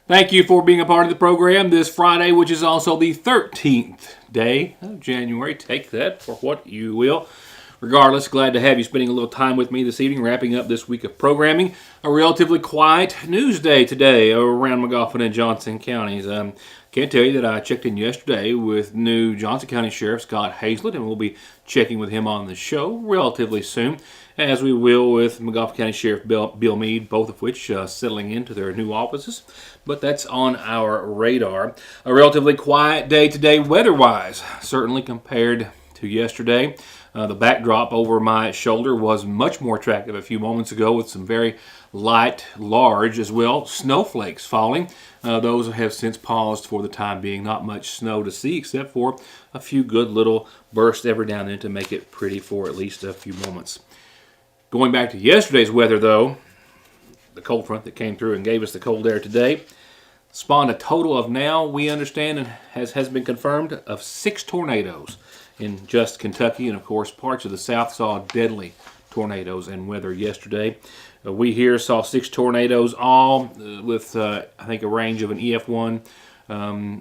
Thank you for being a part of the program this Friday, which is also the 13th day of January. Take that for what you will. Regardless, glad to have you spending a little time with me this evening, wrapping up this week of programming. A relatively quiet news day today around McGoffin and Johnson counties. Can't tell you that I checked in yesterday with new Johnson County Sheriff Scott Hazlett, and we'll be checking with him on the show relatively soon, as we will with McGoffin County Sheriff Bill Meade, both of which settling into their new offices. But that's on our radar. A relatively quiet day today weather-wise, certainly compared to yesterday. The backdrop over my shoulder was much more attractive a few moments ago with some very light, large as well, snowflakes falling. Those have since paused for the time being. Not much snow to see except for a few good little bursts every now and then to make it pretty for at least a few moments. Going back to yesterday's weather though, the cold front that came through and gave us the cold air today spawned a total of, now we understand and has been confirmed, of 6 tornadoes in just Kentucky, and of course parts of the South saw deadly tornadoes and weather yesterday. We here saw 6 tornadoes, all with I think a range of an EF1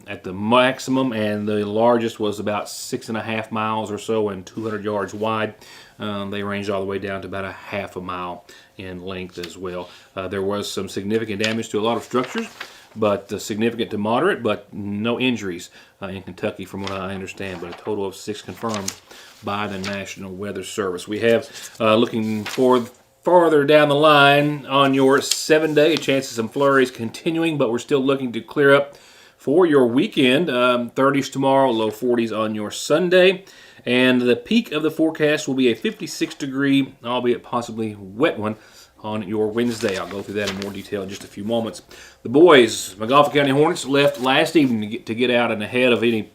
at the maximum, and the largest was about 6.5 miles or so and 200 yards wide. They ranged all the way down to about a half a mile in length as well. There was some significant damage to a lot of structures, but significant to moderate, but no injuries in Kentucky from what I understand, but a total of 6 confirmed by the National Weather Service. We have, looking forward farther down the line on your 7-day, a chance of some flurries continuing, but we're still looking to clear up for your weekend. 30s tomorrow, low 40s on your Sunday, and the peak of the forecast will be a 56-degree, albeit possibly wet one, on your Wednesday. I'll go through that in more detail in just a few moments. The boys, McGoffin County Hornets, left last evening to get out and ahead of any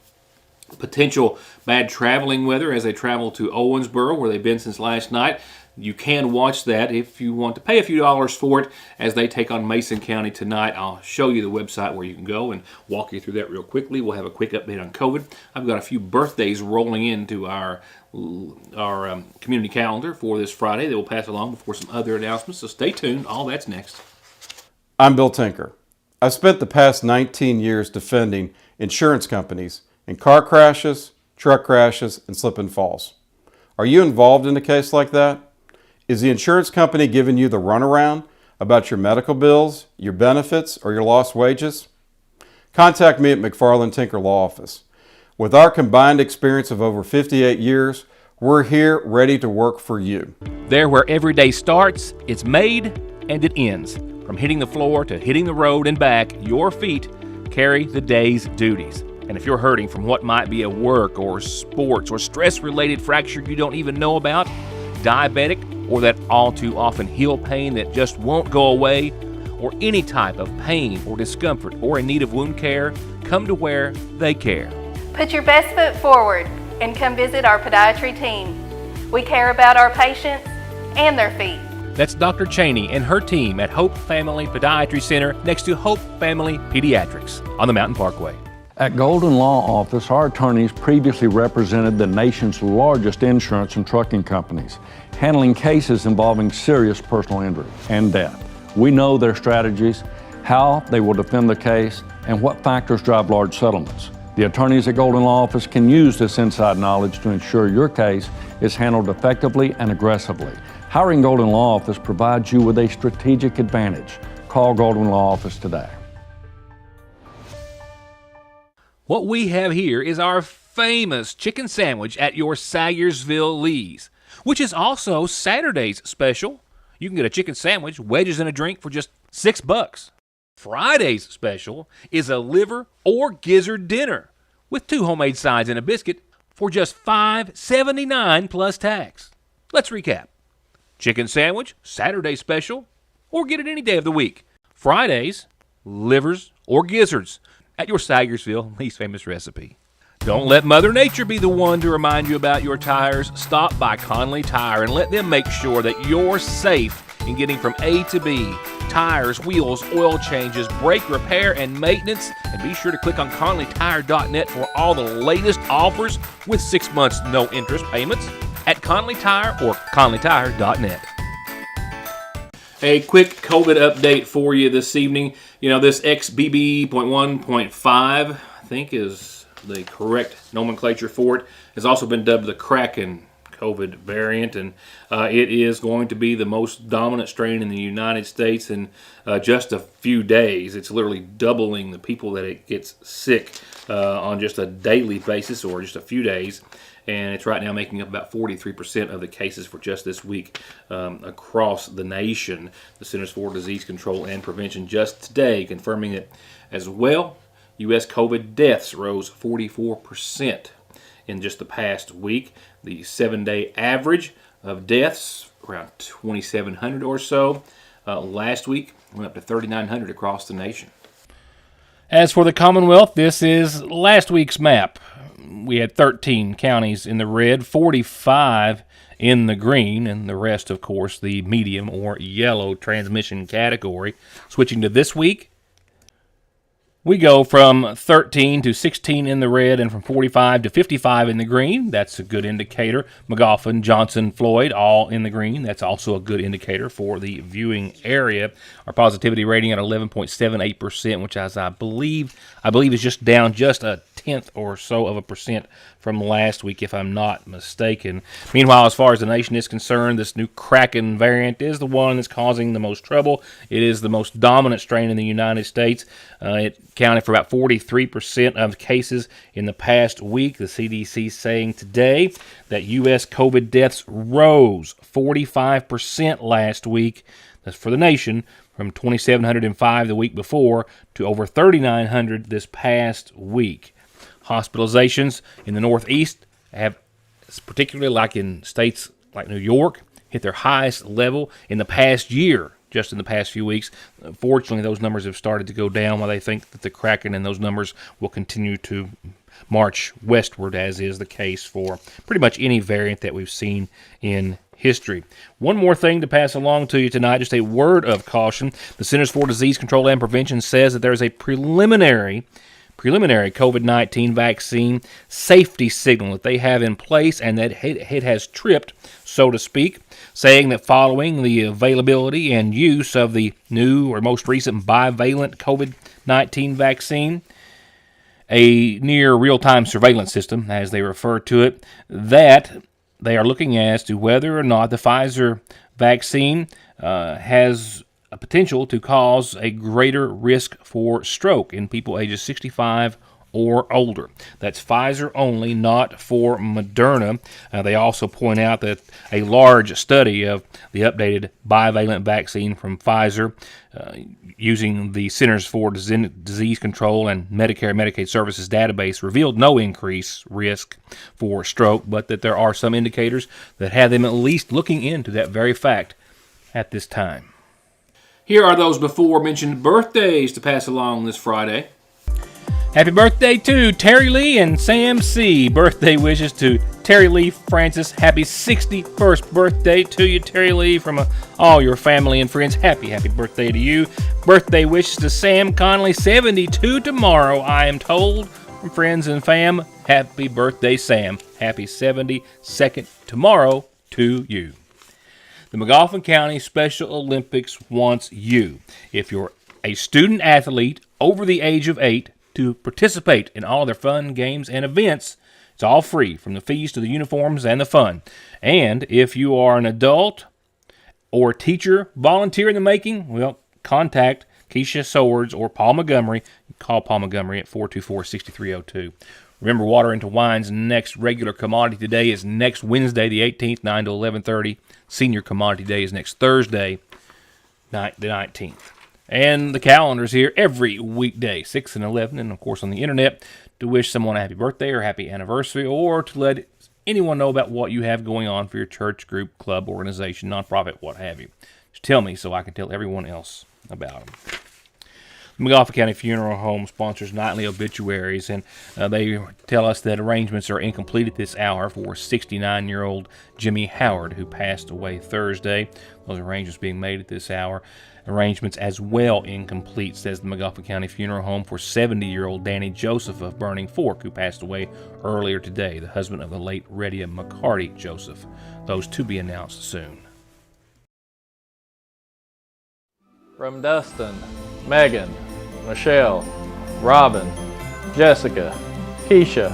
potential bad traveling weather as they travel to Owensboro, where they've been since last night. You can watch that if you want to pay a few dollars for it as they take on Mason County tonight. I'll show you the website where you can go and walk you through that real quickly. We'll have a quick update on COVID. I've got a few birthdays rolling into our community calendar for this Friday that we'll pass along before some other announcements, so stay tuned. All that's next. I'm Bill Tinker. I've spent the past 19 years defending insurance companies in car crashes, truck crashes, and slip and falls. Are you involved in a case like that? Is the insurance company giving you the runaround about your medical bills, your benefits, or your lost wages? Contact me at McFarland Tinker Law Office. With our combined experience of over 58 years, we're here ready to work for you. There where every day starts, it's made and it ends. From hitting the floor to hitting the road and back, your feet carry the day's duties. And if you're hurting from what might be a work or sports or stress-related fracture you don't even know about, diabetic, or that all too often heel pain that just won't go away, or any type of pain or discomfort or in need of wound care, come to where they care. Put your best foot forward and come visit our podiatry team. We care about our patients and their feet. That's Dr. Cheney and her team at Hope Family Podiatry Center next to Hope Family Pediatrics on the Mountain Parkway. At Golden Law Office, our attorneys previously represented the nation's largest insurance and trucking companies, handling cases involving serious personal injury and death. We know their strategies, how they will defend the case, and what factors drive large settlements. The attorneys at Golden Law Office can use this inside knowledge to ensure your case is handled effectively and aggressively. Hiring Golden Law Office provides you with a strategic advantage. Call Golden Law Office today. What we have here is our famous chicken sandwich at your Sayersville Lee's, which is also Saturday's special. You can get a chicken sandwich, wedges, and a drink for just $6. Friday's special is a liver or gizzard dinner with 2 homemade sides and a biscuit for just $5.79 plus tax. Let's recap. Chicken sandwich, Saturday special, or get it any day of the week. Fridays, livers or gizzards at your Sayersville Lee's famous recipe. Don't let Mother Nature be the one to remind you about your tires. Stop by Conley Tire and let them make sure that you're safe in getting from A to B. Tires, wheels, oil changes, brake repair, and maintenance. And be sure to click on ConleyTire.net for all the latest offers with 6 months no interest payments at Conley Tire or ConleyTire.net. A quick COVID update for you this evening. You know, this XBB.1.5, I think is the correct nomenclature for it, has also been dubbed the Kraken COVID variant, and it is going to be the most dominant strain in the United States in just a few days. It's literally doubling the people that it gets sick on just a daily basis or just a few days. And it's right now making up about 43% of the cases for just this week across the nation. The Centers for Disease Control and Prevention just today confirming it as well. U.S. COVID deaths rose 44% in just the past week. The 7-day average of deaths, around 2,700 or so. Last week, went up to 3,900 across the nation. As for the Commonwealth, this is last week's map. We had 13 counties in the red, 45 in the green, and the rest, of course, the medium or yellow transmission category. Switching to this week, we go from 13 to 16 in the red and from 45 to 55 in the green. That's a good indicator. McGoffin, Johnson, Floyd, all in the green. That's also a good indicator for the viewing area. Our positivity rating at 11.78%, which as I believe is just down just a tenth or so of a percent from last week, if I'm not mistaken. Meanwhile, as far as the nation is concerned, this new Kraken variant is the one that's causing the most trouble. It is the most dominant strain in the United States. It accounted for about 43% of cases in the past week. The CDC saying today that U.S. COVID deaths rose 45% last week. That's for the nation, from 2,705 the week before to over 3,900 this past week. Hospitalizations in the Northeast have, particularly like in states like New York, hit their highest level in the past year, just in the past few weeks. Fortunately, those numbers have started to go down, while they think that the Kraken and those numbers will continue to march westward, as is the case for pretty much any variant that we've seen in history. One more thing to pass along to you tonight, just a word of caution. The Centers for Disease Control and Prevention says that there's a preliminary COVID-19 vaccine safety signal that they have in place and that it has tripped, so to speak, saying that following the availability and use of the new or most recent bivalent COVID-19 vaccine, a near real-time surveillance system, as they refer to it, that they are looking as to whether or not the Pfizer vaccine has a potential to cause a greater risk for stroke in people ages 65 or older. That's Pfizer only, not for Moderna. They also point out that a large study of the updated bivalent vaccine from Pfizer using the Centers for Disease Control and Medicare and Medicaid Services database revealed no increased risk for stroke, but that there are some indicators that have them at least looking into that very fact at this time. Here are those before mentioned birthdays to pass along this Friday. Happy birthday to Terry Lee and Sam C. Birthday wishes to Terry Lee Francis. Happy 61st birthday to you, Terry Lee, from all your family and friends. Happy birthday to you. Birthday wishes to Sam Connolly, 72 tomorrow, I am told, from friends and fam. Happy birthday, Sam. Happy 72nd tomorrow to you. The McGoffin County Special Olympics wants you, if you're a student athlete over the age of 8, to participate in all their fun, games, and events. It's all free, from the fees to the uniforms and the fun. And if you are an adult or teacher volunteer in the making, well, contact Keisha Swords or Paul Montgomery. Call Paul Montgomery at 424-6302. Remember, Water into Wine's next regular commodity today is next Wednesday, the 18th, 9 to 11:30. Senior Commodity Day is next Thursday, the 19th. And the calendar's here every weekday, 6 and 11, and of course on the internet, to wish someone a happy birthday or happy anniversary, or to let anyone know about what you have going on for your church, group, club, organization, nonprofit, what have you. Just tell me so I can tell everyone else about them. The McGoffin County Funeral Home sponsors nightly obituaries, and they tell us that arrangements are incomplete at this hour for 69-year-old Jimmy Howard, who passed away Thursday. Those arrangements being made at this hour. Arrangements as well incomplete, says the McGoffin County Funeral Home, for 70-year-old Danny Joseph of Burning Fork, who passed away earlier today, the husband of the late Redia McCarty Joseph. Those to be announced soon. from Dustin, Megan, Michelle, Robin, Jessica, Keisha,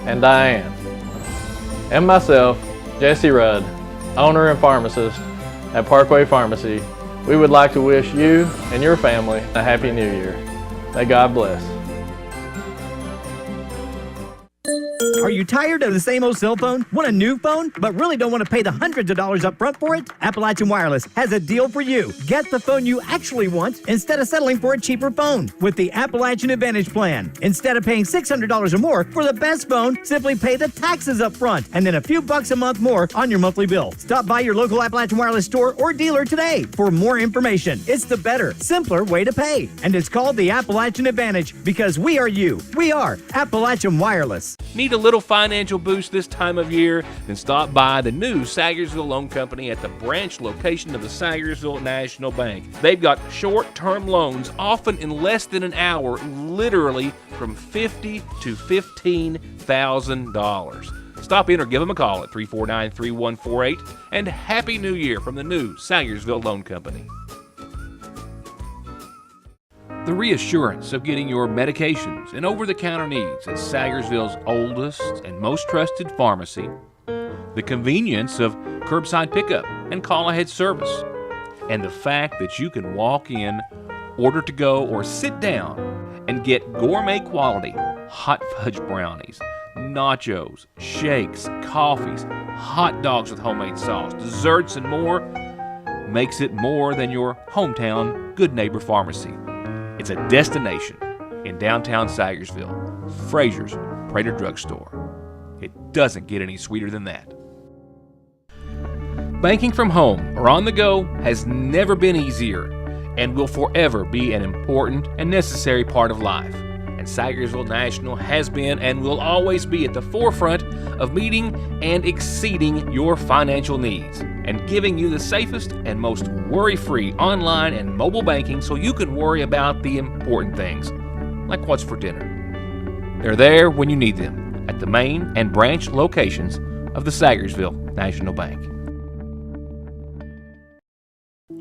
and Diane, and myself, Jesse Rudd, owner and pharmacist at Parkway Pharmacy. We would like to wish you and your family a Happy New Year. May God bless. Are you tired of the same old cell phone? Want a new phone, but really don't want to pay the hundreds of dollars up front for it? Appalachian Wireless has a deal for you. Get the phone you actually want instead of settling for a cheaper phone with the Appalachian Advantage Plan. Instead of paying $600 or more for the best phone, simply pay the taxes up front and then a few bucks a month more on your monthly bill. Stop by your local Appalachian Wireless store or dealer today for more information. It's the better, simpler way to pay. And it's called the Appalachian Advantage because we are you. We are Appalachian Wireless. Need a little financial boost this time of year? Then stop by the new Sayersville Loan Company at the branch location of the Sayersville National Bank. They've got short-term loans, often in less than an hour, literally from $50,000 to $15,000. Stop in or give them a call at 349-3148, and Happy New Year from the new Sayersville Loan Company. The reassurance of getting your medications and over-the-counter needs at Sayersville's oldest and most trusted pharmacy, the convenience of curbside pickup and call-ahead service, and the fact that you can walk in, order to go, or sit down and get gourmet quality hot fudge brownies, nachos, shakes, coffees, hot dogs with homemade sauce, desserts, and more makes it more than your hometown Good Neighbor Pharmacy. It's a destination in downtown Sayersville, Frazier's Prater Drugstore. It doesn't get any sweeter than that. Banking from home or on the go has never been easier and will forever be an important and necessary part of life. And Sayersville National has been and will always be at the forefront of meeting and exceeding your financial needs and giving you the safest and most worry-free online and mobile banking so you can worry about the important things, like what's for dinner. They're there when you need them at the main and branch locations of the Sayersville National Bank.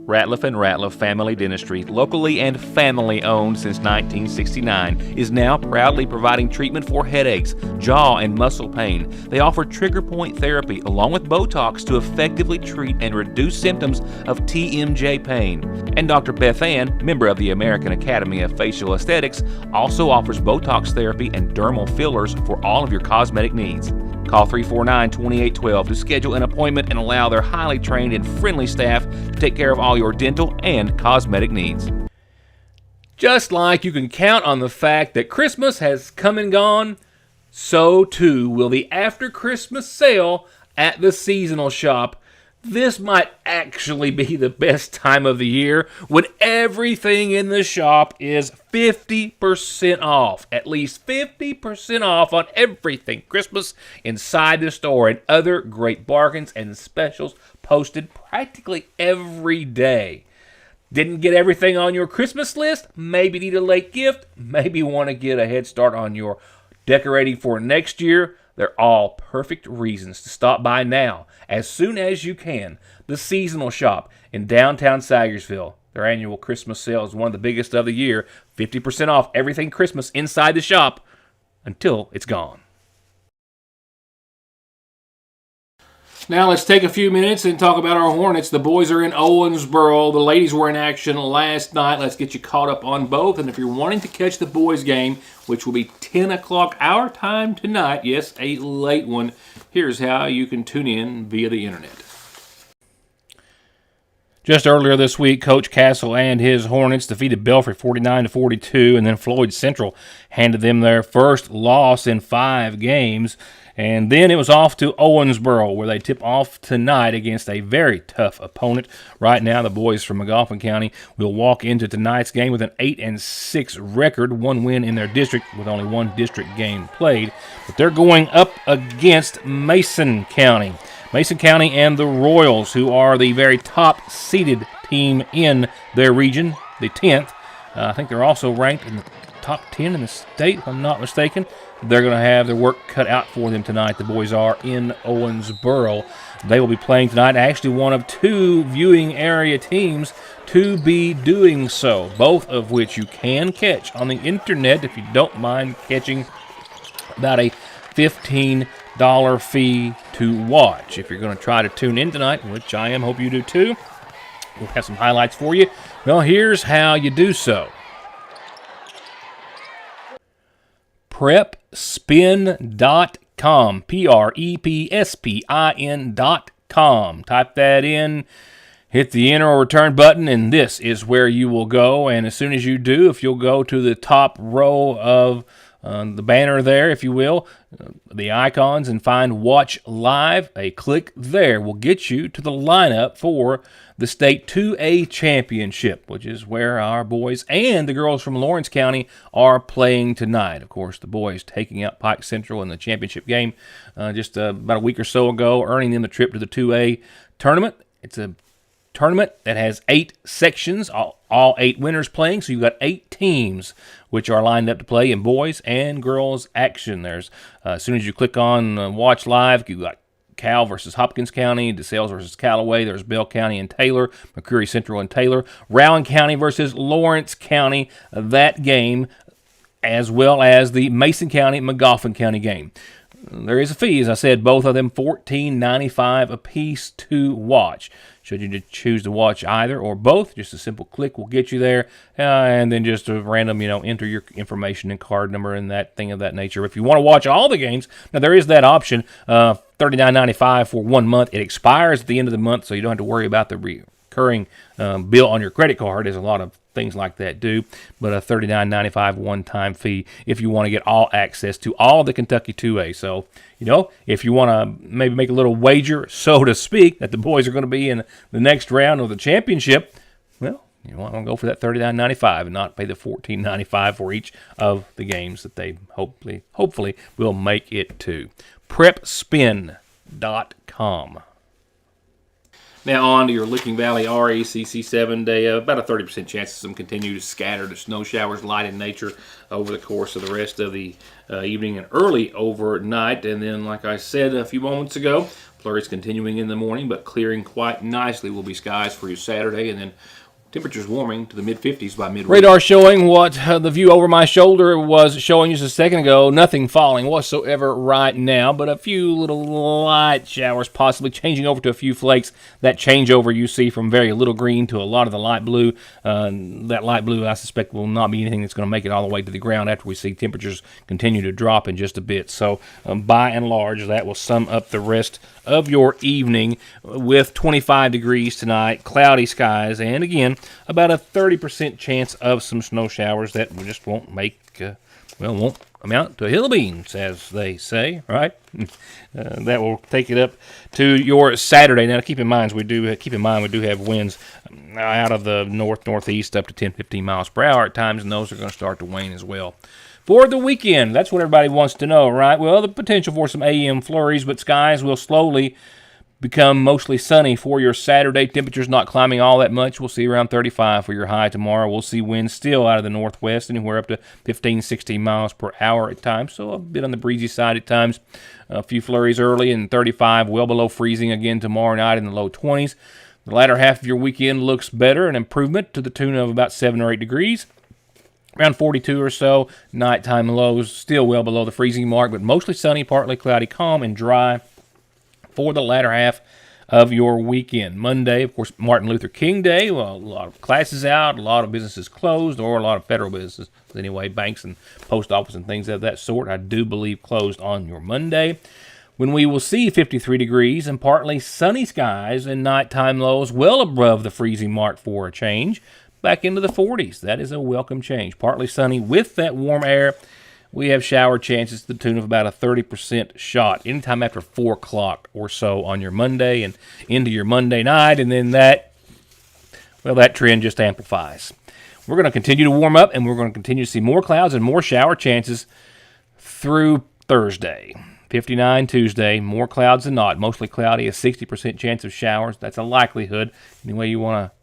Ratliff & Ratliff Family Dentistry, locally and family-owned since 1969, is now proudly providing treatment for headaches, jaw and muscle pain. They offer trigger point therapy along with Botox to effectively treat and reduce symptoms of TMJ pain. And Dr. Beth Ann, member of the American Academy of Facial Aesthetics, also offers Botox therapy and dermal fillers for all of your cosmetic needs. Call 349-2812 to schedule an appointment and allow their highly trained and friendly staff to take care of all your dental and cosmetic needs. Just like you can count on the fact that Christmas has come and gone, so too will the after Christmas sale at the seasonal shop. This might actually be the best time of the year when everything in the shop is 50% off. At least 50% off on everything Christmas inside the store, and other great bargains and specials posted practically every day. Didn't get everything on your Christmas list? Maybe need a late gift? Maybe want to get a head start on your decorating for next year? They're all perfect reasons to stop by now, as soon as you can. The Seasonal Shop in downtown Sayersville. Their annual Christmas sale is one of the biggest of the year. 50% off everything Christmas inside the shop until it's gone. Now let's take a few minutes and talk about our Hornets. The boys are in Owensboro. The ladies were in action last night. Let's get you caught up on both. And if you're wanting to catch the boys game, which will be 10 o'clock our time tonight, yes, a late one, here's how you can tune in via the internet. Just earlier this week, Coach Castle and his Hornets defeated Belfry 49-42, and then Floyd Central handed them their first loss in 5 games. And then it was off to Owensboro, where they tip off tonight against a very tough opponent. Right now, the boys from McGoffin County will walk into tonight's game with an 8-6 record, 1 win in their district with only 1 district game played. But they're going up against Mason County. Mason County and the Royals, who are the very top-seeded team in their region, the 10th. I think they're also ranked in the top 10 in the state, if I'm not mistaken. They're going to have their work cut out for them tonight. The boys are in Owensboro. They will be playing tonight, actually one of two viewing area teams to be doing so, both of which you can catch on the internet if you don't mind catching about a $15 fee to watch. If you're going to try to tune in tonight, which I am, hope you do too, we'll have some highlights for you. Well, here's how you do so. PrepSpin.com, PrepSpin.com. Type that in, hit the enter or return button, and this is where you will go. And as soon as you do, if you'll go to the top row of the banner there, if you will, the icons, and find Watch Live, a click there will get you to the lineup for the State 2A Championship, which is where our boys and the girls from Lawrence County are playing tonight. Of course, the boys taking out Pike Central in the championship game just about a week or so ago, earning them the trip to the 2A tournament. It's a tournament that has 8 sections, all 8 winners playing, so you've got 8 teams which are lined up to play in boys and girls action. There's as soon as you click on Watch Live, you've got Cal versus Hopkins County, DeSales versus Callaway, there's Bell County and Taylor, McCreary Central and Taylor, Rowan County versus Lawrence County, that game, as well as the Mason County, Magoffin County game. There is a fee, as I said, both of them $14.95 a piece to watch. Should you choose to watch either or both, just a simple click will get you there, and then just a random, enter your information and card number and that thing of that nature. If you want to watch all the games, now there is that option, $39.95 for 1 month. It expires at the end of the month, so you don't have to worry about the recurring bill on your credit card, as a lot of things like that do, but a $39.95 one-time fee if you want to get all access to all the Kentucky 2A. So, if you want to maybe make a little wager, so to speak, that the boys are going to be in the next round of the championship, well, you want to go for that $39.95 and not pay the $14.95 for each of the games that they hopefully will make it to. PrepSpin.com. Now on to your Licking Valley RACC 7-day. About a 30% chance of some continued scattered snow showers, light in nature, over the course of the rest of the evening and early overnight. And then, like I said a few moments ago, flurries continuing in the morning, but clearing quite nicely will be skies for you Saturday. And then temperatures warming to the mid-50s by midweek. Radar showing what the view over my shoulder was showing just a second ago. Nothing falling whatsoever right now, but a few little light showers possibly changing over to a few flakes. That changeover you see from very little green to a lot of the light blue. That light blue, I suspect, will not be anything that's going to make it all the way to the ground after we see temperatures continue to drop in just a bit. So by and large, that will sum up the rest of your evening with 25 degrees tonight, cloudy skies, and again, about a 30% chance of some snow showers that just won't won't amount to hill of beans, as they say, right? That will take it up to your Saturday. Now, keep in mind we do have winds out of the northeast up to 10-15 miles per hour at times, and those are going to start to wane as well. For the weekend, that's what everybody wants to know, right? Well, the potential for some AM flurries, but skies will slowly become mostly sunny for your Saturday. Temperatures not climbing all that much. We'll see around 35 for your high tomorrow. We'll see winds still out of the northwest, anywhere up to 15, 16 miles per hour at times, so a bit on the breezy side at times. A few flurries early, and 35, well below freezing again tomorrow night in the low 20s. The latter half of your weekend looks better, an improvement to the tune of about 7 or 8 degrees. Around 42 or so, nighttime lows still well below the freezing mark, but mostly sunny, partly cloudy, calm, and dry for the latter half of your weekend. Monday, of course, Martin Luther King Day. Well, a lot of classes out, a lot of businesses closed, or a lot of federal businesses, anyway, banks and post office and things of that sort, I do believe closed on your Monday, when we will see 53 degrees and partly sunny skies and nighttime lows well above the freezing mark for a change. Back into the 40s. That is a welcome change. Partly sunny with that warm air. We have shower chances to the tune of about a 30% shot anytime after 4 o'clock or so on your Monday and into your Monday night, and then that trend just amplifies. We're going to continue to warm up, and we're going to continue to see more clouds and more shower chances through Thursday. 59 Tuesday, more clouds than not. Mostly cloudy, a 60% chance of showers. That's a likelihood. Any way you want to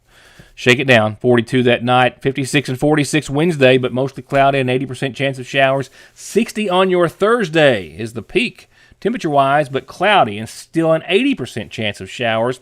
shake it down. 42 that night, 56 and 46 Wednesday, but mostly cloudy and 80% chance of showers. 60 on your Thursday is the peak temperature-wise, but cloudy and still an 80% chance of showers.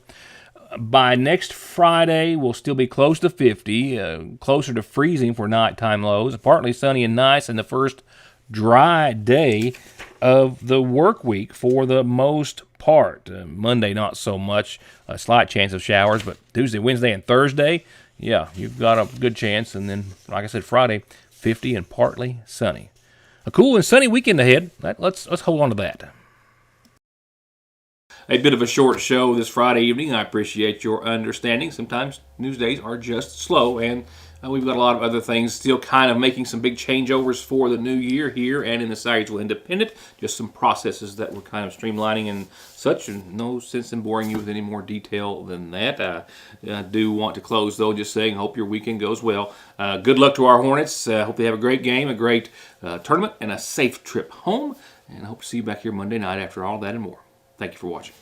By next Friday, we'll still be close to 50, closer to freezing for nighttime lows. Partly sunny and nice, and the first dry day of the work week for the most part. Monday, not so much. A slight chance of showers, but Tuesday, Wednesday, and Thursday, yeah, you've got a good chance. And then, like I said, Friday, 50 and partly sunny. A cool and sunny weekend ahead. Let's hold on to that. A bit of a short show this Friday evening. I appreciate your understanding. Sometimes news days are just slow, and we've got a lot of other things still kind of making some big changeovers for the new year here and in the Sayersville Independent. Just some processes that we're kind of streamlining and such, and no sense in boring you with any more detail than that. I do want to close, though, just saying hope your weekend goes well. Good luck to our Hornets. Hope they have a great game, a great tournament, and a safe trip home. And I hope to see you back here Monday night after all that and more. Thank you for watching.